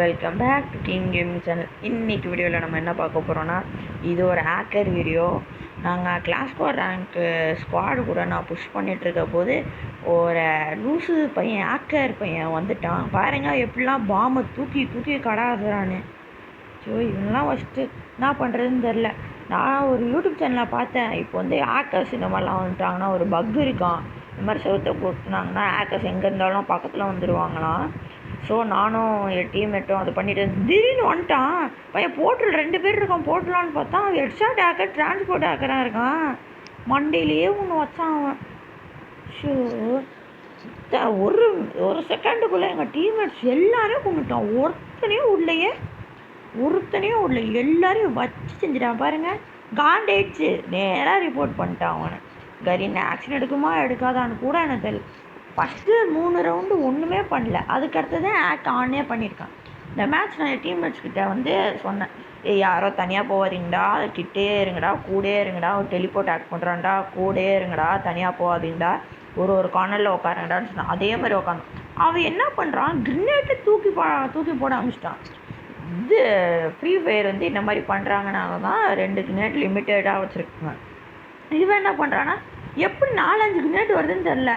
Welcome back to team gaming channel. இன்றைக்கி வீடியோவில் நம்ம என்ன பார்க்க போகிறோன்னா, இது ஒரு ஹேக்கர் வீடியோ. நாங்கள் கிளாஸ் 4 ரேங்க்கு ஸ்குவாடு கூட நான் புஷ் பண்ணிகிட்ருக்க போது ஒரு லூஸு பையன் ஹேக்கர் பையன் வந்துட்டான். பாருங்கள் எப்படிலாம் பாம்பை தூக்கி தூக்கி கடாசுறான்னு. ஸோ இவங்கெல்லாம் ஃபஸ்ட்டு என்ன பண்ணுறதுன்னு தெரில. நான் ஒரு யூடியூப் சேனலில் பார்த்தேன். இப்போ ஹேக்கர்ஸ் இந்த மாதிரிலாம் வந்துட்டாங்கன்னா ஒரு பக் இருக்கான். இந்த மாதிரி செவத்தை போட்டுனாங்கன்னா ஹேக்கர்ஸ் எங்கே இருந்தாலும் பக்கத்தில் வந்துடுவாங்களாம். ஸோ நானும் என் டீம்மேட்டும் அதை பண்ணிவிட்டு திடீர்னு வந்துட்டான் பையன். போர்ட்டல் 2 பேர் இருக்கான். போர்ட்டலான்னு பார்த்தா ஹெட்ஷாட் ஹேக்கர், டிரான்ஸ்போர்ட் ஹேக்கராக இருக்கான். மண்டையிலேயே ஒன்று வச்சான் அவன். ஷோ ஒரு ஒரு செகண்டுக்குள்ளே எங்கள் டீம்மேட்ஸ் எல்லாரையும் கொண்டுட்டான். ஒருத்தனையும் உள்ள எல்லாரையும் வச்சு செஞ்சிட்டான். பாருங்கள், காண்டாயிடுச்சு. நேராக ரிப்போர்ட் பண்ணிட்டான் அவனை. கரீன் ஆக்ஷன் எடுக்குமா எடுக்காதான்னு கூட எனக்கு தெரியல. ஃபஸ்ட்டு 3 ரவுண்டு ஒன்றுமே பண்ணல. அதுக்கடுத்தது ஆக்ட் ஆனே பண்ணியிருக்கான். இந்த மேட்ச் நான் என் டீம்மேட்ஸ் கிட்டே சொன்னேன், யாரோ தனியாக போகாதீங்கடா, கிட்டே இருங்கடா, கூடே இருங்கடா, ஒரு டெலிபோர்ட் ஆக்ட் பண்ணுறான்டா, கூடே இருங்கடா, தனியாக போகாதீங்கடா, ஒரு கார்னரில் உட்காருங்கடான்னு சொன்னான். அதே மாதிரி உட்காந்து அவன் என்ன பண்ணுறான், கிரினேட்டை தூக்கி போட ஆரம்பிச்சிட்டான். இது ஃப்ரீ ஃபயர் இந்த மாதிரி பண்ணுறாங்கனால தான் 2 கிரினேட் லிமிட்டடாக வச்சுருக்காங்க. இவன் என்ன பண்ணுறான்னா, எப்படி 4-5 கிரினேட் வருதுன்னு தெரில,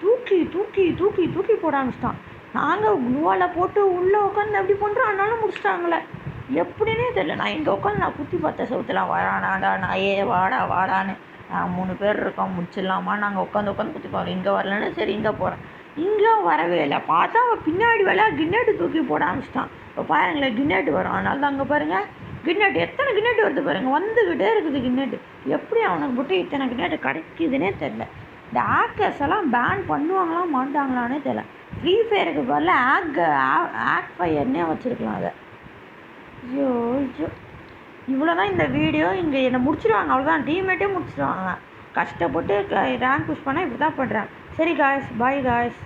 தூக்கி தூக்கி தூக்கி தூக்கி போட ஆரம்பிச்சிட்டான். நாங்கள் குவாவில் போட்டு உள்ளே உட்காந்து அப்படி பண்ணுறோம். அதனால முடிச்சிட்டாங்களே எப்படின்னே தெரில. நான் இங்கே உட்காந்து நான் குத்தி பார்த்த செவத்துலாம் வரானாடா, நான் வாடான்னு 3 பேர் இருக்கோம், முடிச்சிடலாமா. நாங்கள் உட்காந்து குத்தி பார்க்குறோம். இங்கே வரலன்னு சரி இங்கே போகிறேன். இங்கேயும் வரவே இல்லை. பார்த்தா அவன் பின்னாடி கிரினேட்டு தூக்கி போட ஆரம்பிச்சிட்டான். இப்போ பாருங்களேன், கிரினேட்டு வரும். அதனால தான் அங்கே பாருங்கள், கிரினேட் எத்தனை கிரினேட் வருது பாருங்கள், வந்துக்கிட்டே இருக்குது கிரினேட்டு. எப்படி அவனுக்கு போட்டு இத்தனை கிரினேட்டு கிடைக்குதுன்னே தெரில. இந்த ஹேக்கர்ஸ் எல்லாம் பேன் பண்ணுவாங்களா மாட்டாங்களானே தெரியல. ஃப்ரீ ஃபயருக்கு பதில் ஆக் ஃபயர்னே வச்சுருக்கலாம் அதை. ஐயோ இவ்வளோ தான் இந்த வீடியோ. இங்கே என்னை முடிச்சிடுவாங்க, அவ்வளோதான். டீம்மேட்டே முடிச்சிடுவாங்க. கஷ்டப்பட்டு ரேங்க் புஷ் பண்ணால் இப்படி தான் பண்ணுறேன். சரி காய்ஸ், பாய் காய்ஸ்.